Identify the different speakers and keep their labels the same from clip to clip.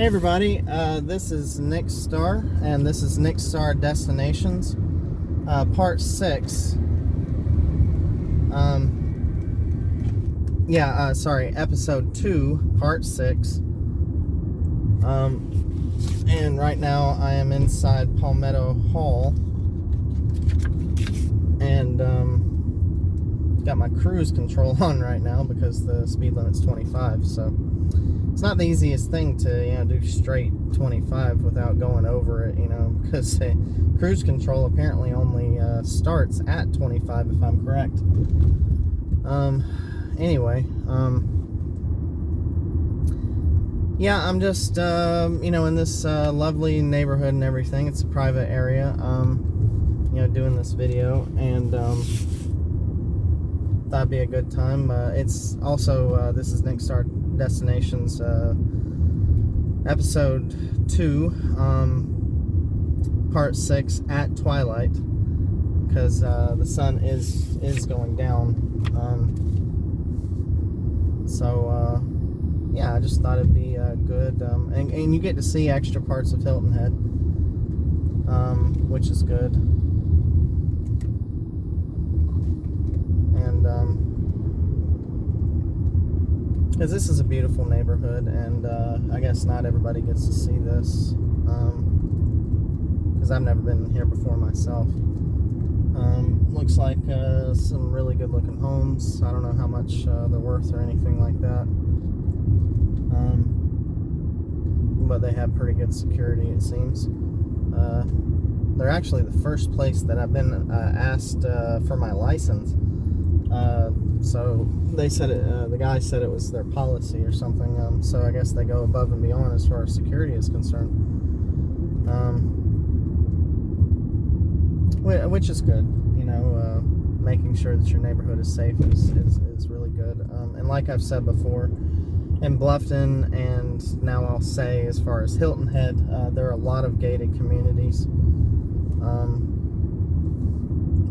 Speaker 1: Hey everybody, this is NickStar, and this is NickStar Destinations, part 6. Episode 2, part 6. And right now I am inside Palmetto Hall, and got my cruise control on right now because the speed limit's 25, so it's not the easiest thing to do straight 25 without going over it, because cruise control apparently only starts at 25 if I'm correct. Anyway, yeah, I'm just in this lovely neighborhood and everything. It's a private area, doing this video, and thought it'd be a good time. It's also this is NickStar Destinations, episode 2, part 6 at Twilight, because the sun is going down. Yeah, I just thought it'd be good, and you get to see extra parts of Hilton Head, which is good. And because this is a beautiful neighborhood, and I guess not everybody gets to see this, because I've never been here before myself. Looks like some really good looking homes. I don't know how much they're worth or anything like that, but they have pretty good security, it seems. They're actually the first place that I've been asked for my license. So they said the guy said it was their policy or something. So I guess they go above and beyond as far as security is concerned. Which is good, making sure that your neighborhood is safe is really good. And like I've said before, in Bluffton, and now I'll say as far as Hilton Head, there are a lot of gated communities.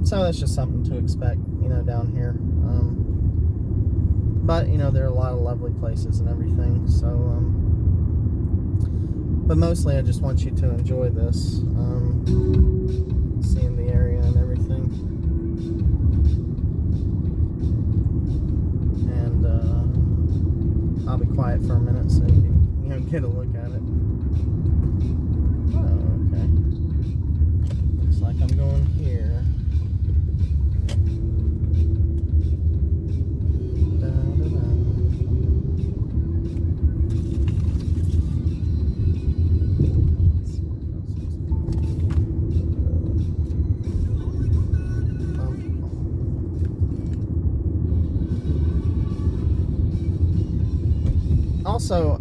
Speaker 1: So that's just something to expect, down here. But, there are a lot of lovely places and everything. So, but mostly I just want you to enjoy this, seeing the area and everything. And I'll be quiet for a minute so you can, get a look at it. Oh, okay. Looks like I'm going here. Also,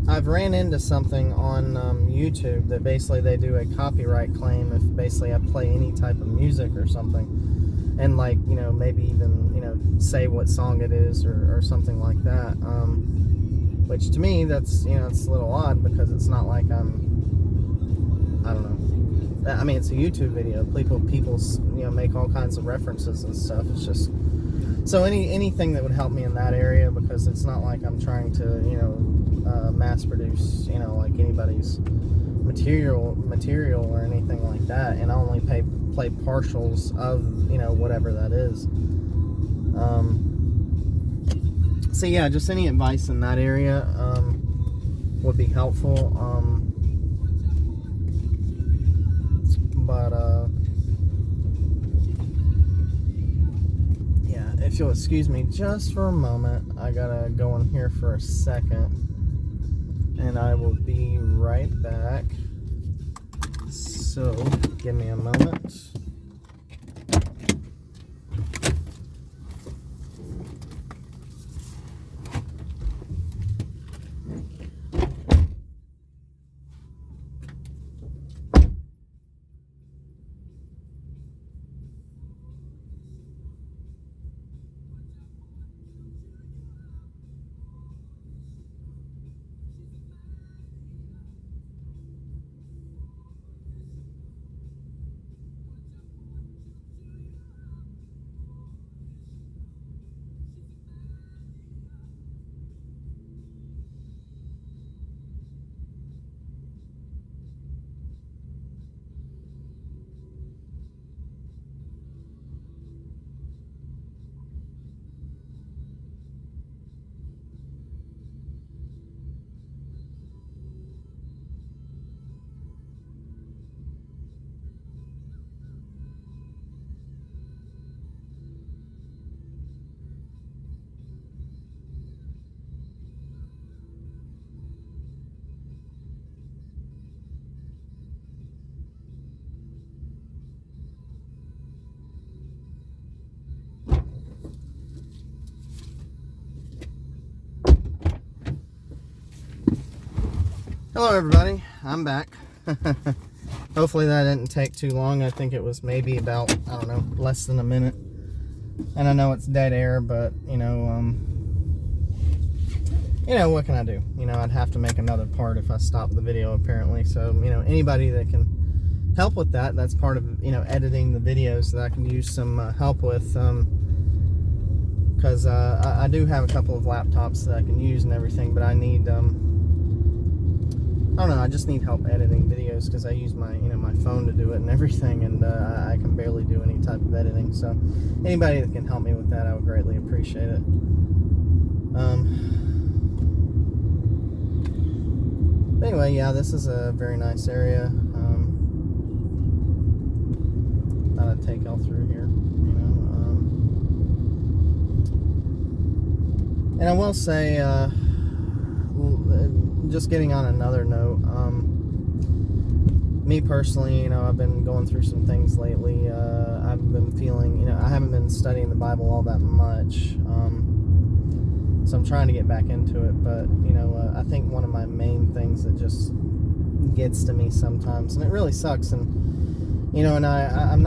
Speaker 1: I've ran into something on YouTube that basically they do a copyright claim if basically I play any type of music or something, and maybe even say what song it is or something like that. Which to me that's it's a little odd, because it's not like I don't know. I mean, it's a YouTube video. People make all kinds of references and stuff. It's just. So anything that would help me in that area, because it's not like I'm trying to mass produce like anybody's material or anything like that, and I only play partials of whatever that is. So yeah, just any advice in that area would be helpful. But if you'll excuse me just for a moment, I gotta go in here for a second, and I will be right back. So, give me a moment. Hello everybody, I'm back. Hopefully that didn't take too long. I think it was maybe about, I don't know, less than a minute. And I know it's dead air, but you know, what can I do? You know, I'd have to make another part if I stopped the video apparently. So, you know, anybody that can help with that, that's part of, you know, editing the videos that I can use some help with. Because I do have a couple of laptops that I can use and everything, but I need, I don't know, I just need help editing videos because I use my, my phone to do it and everything, and I can barely do any type of editing. So anybody that can help me with that, I would greatly appreciate it. Anyway, yeah, this is a very nice area. Thought I'd take y'all through here, and I will say, just getting on another note, me personally, I've been going through some things lately. I've been feeling, I haven't been studying the Bible all that much, so I'm trying to get back into it. But I think one of my main things that just gets to me sometimes, and it really sucks, and and I'm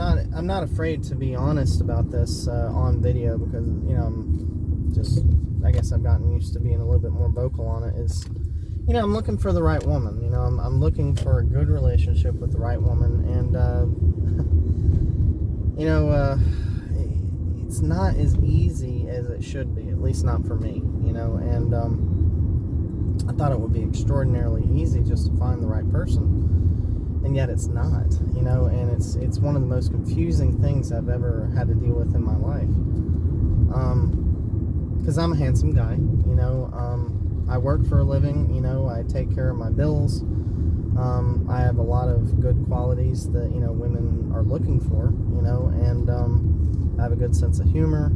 Speaker 1: not afraid to be honest about this on video, because I guess I've gotten used to being a little bit more vocal on it. Is I'm looking for the right woman. I'm looking for a good relationship with the right woman, and it's not as easy as it should be, at least not for me. And I thought it would be extraordinarily easy just to find the right person, and yet it's not. And it's one of the most confusing things I've ever had to deal with in my life. Because I'm a handsome guy, I work for a living, I take care of my bills. I have a lot of good qualities that, women are looking for, and I have a good sense of humor.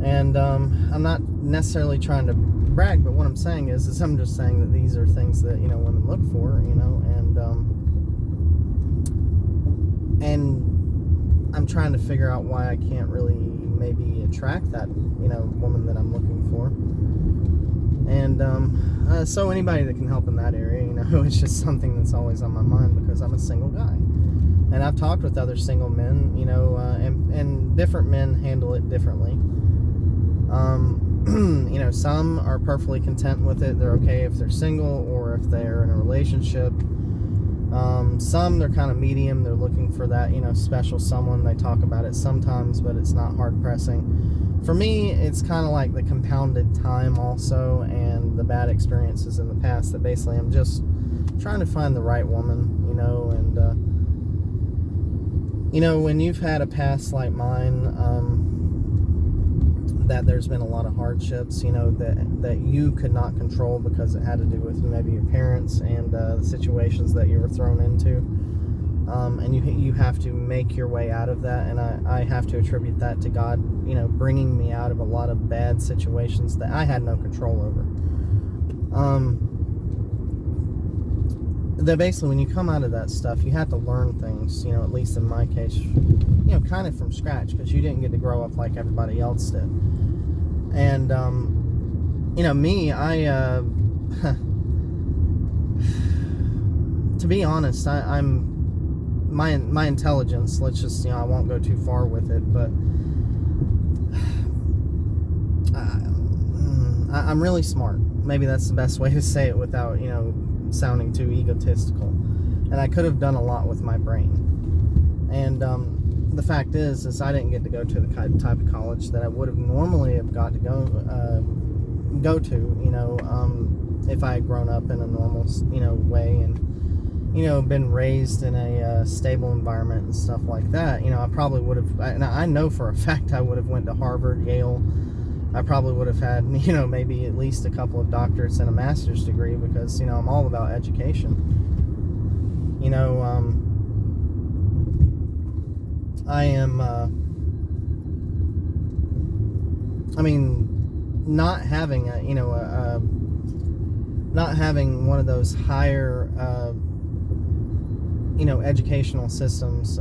Speaker 1: And I'm not necessarily trying to brag, but what I'm saying is I'm just saying that these are things that, women look for, and I'm trying to figure out why I can't really maybe attract that, woman that I'm looking for. And so anybody that can help in that area, it's just something that's always on my mind, because I'm a single guy. And I've talked with other single men, and different men handle it differently. Some are perfectly content with it. They're okay if they're single or if they're in a relationship. Some, they're kind of medium. They're looking for that, special someone. They talk about it sometimes, but it's not hard pressing. For me, it's kind of like the compounded time also, and the bad experiences in the past, that basically I'm just trying to find the right woman, and when you've had a past like mine, that there's been a lot of hardships, that you could not control, because it had to do with maybe your parents and the situations that you were thrown into, and you have to make your way out of that. And I have to attribute that to God, bringing me out of a lot of bad situations that I had no control over. That basically, when you come out of that stuff, you have to learn things, at least in my case, kind of from scratch, because you didn't get to grow up like everybody else did. And me, I to be honest, I'm my intelligence, let's just, I won't go too far with it, but I'm really smart. Maybe that's the best way to say it without, sounding too egotistical. And I could have done a lot with my brain. And the fact is I didn't get to go to the type of college that I would have normally have got to go to, if I had grown up in a normal, way, and, been raised in a stable environment and stuff like that. I probably would have, and I know for a fact I would have went to Harvard, Yale. I probably would have had, maybe at least a couple of doctorates and a master's degree, because, I'm all about education. I am, not having not having one of those higher, educational systems,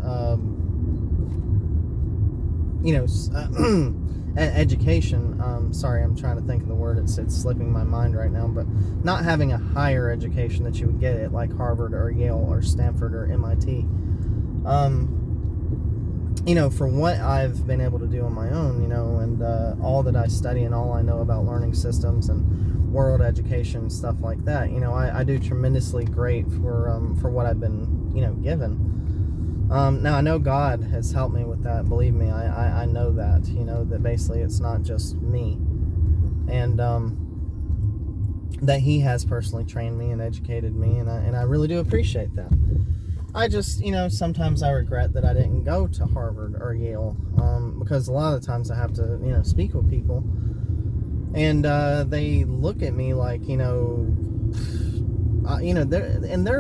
Speaker 1: education. Sorry, I'm trying to think of the word. It's slipping my mind right now. But not having a higher education that you would get at like Harvard or Yale or Stanford or MIT. For what I've been able to do on my own, and all that I study and all I know about learning systems and world education, stuff like that, I do tremendously great for what I've been, given. Now I know God has helped me with that. Believe me, I know that, that basically it's not just me, and that He has personally trained me and educated me, and I really do appreciate that. I just, sometimes I regret that I didn't go to Harvard or Yale, because a lot of the times I have to, speak with people, and they look at me like, there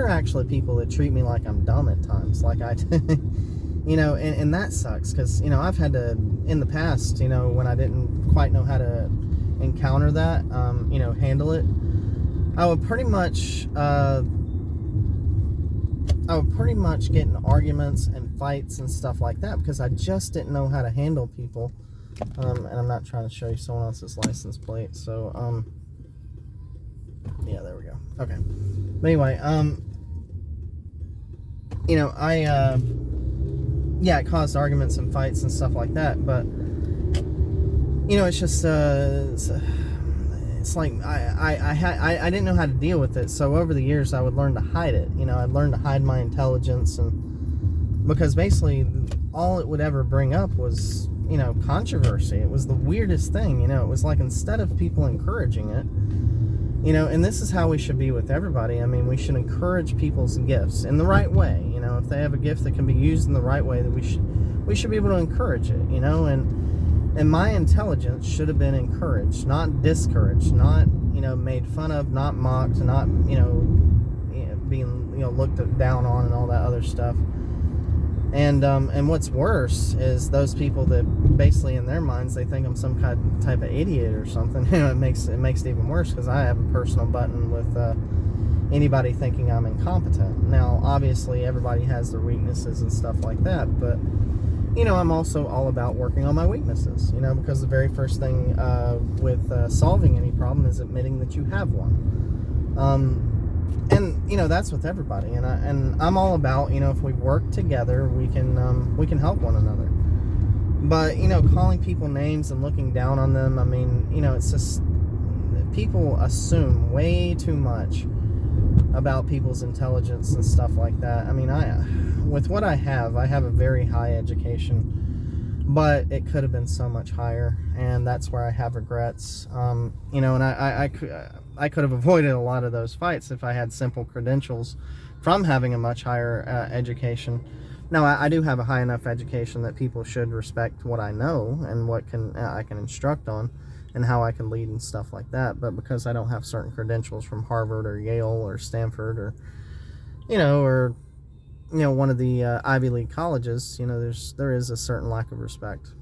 Speaker 1: are actually people that treat me like I'm dumb at times, like and that sucks, because, I've had to, in the past, when I didn't quite know how to encounter that, handle it, I would pretty much get in arguments and fights and stuff like that because I just didn't know how to handle people. And I'm not trying to show you someone else's license plate. So, yeah, there we go. Okay. But anyway, it caused arguments and fights and stuff like that. But, it's just, it's like I didn't know how to deal with it, so over the years I would learn to hide it. I'd learn to hide my intelligence, and because basically all it would ever bring up was controversy. It was the weirdest thing. It was like, instead of people encouraging it, and this is how we should be with everybody. I mean, we should encourage people's gifts in the right way. If they have a gift that can be used in the right way, that we should be able to encourage it. And my intelligence should have been encouraged, not discouraged, not, made fun of, not mocked, not, being, looked down on and all that other stuff. And what's worse is those people that basically in their minds, they think I'm some type of idiot or something. It makes it even worse, because I have a personal button with anybody thinking I'm incompetent. Now, obviously, everybody has their weaknesses and stuff like that, but I'm also all about working on my weaknesses, because the very first thing with solving any problem is admitting that you have one. And that's with everybody, and I'm all about, if we work together, we can help one another. But calling people names and looking down on them, I mean, it's just, people assume way too much about people's intelligence and stuff like that. I mean, with what I have a very high education, but it could have been so much higher, and that's where I have regrets. And I could have avoided a lot of those fights if I had simple credentials from having a much higher education. Now, I do have a high enough education that people should respect what I know and what I can instruct on, and how I can lead and stuff like that. But because I don't have certain credentials from Harvard or Yale or Stanford or one of the Ivy League colleges, there is a certain lack of respect.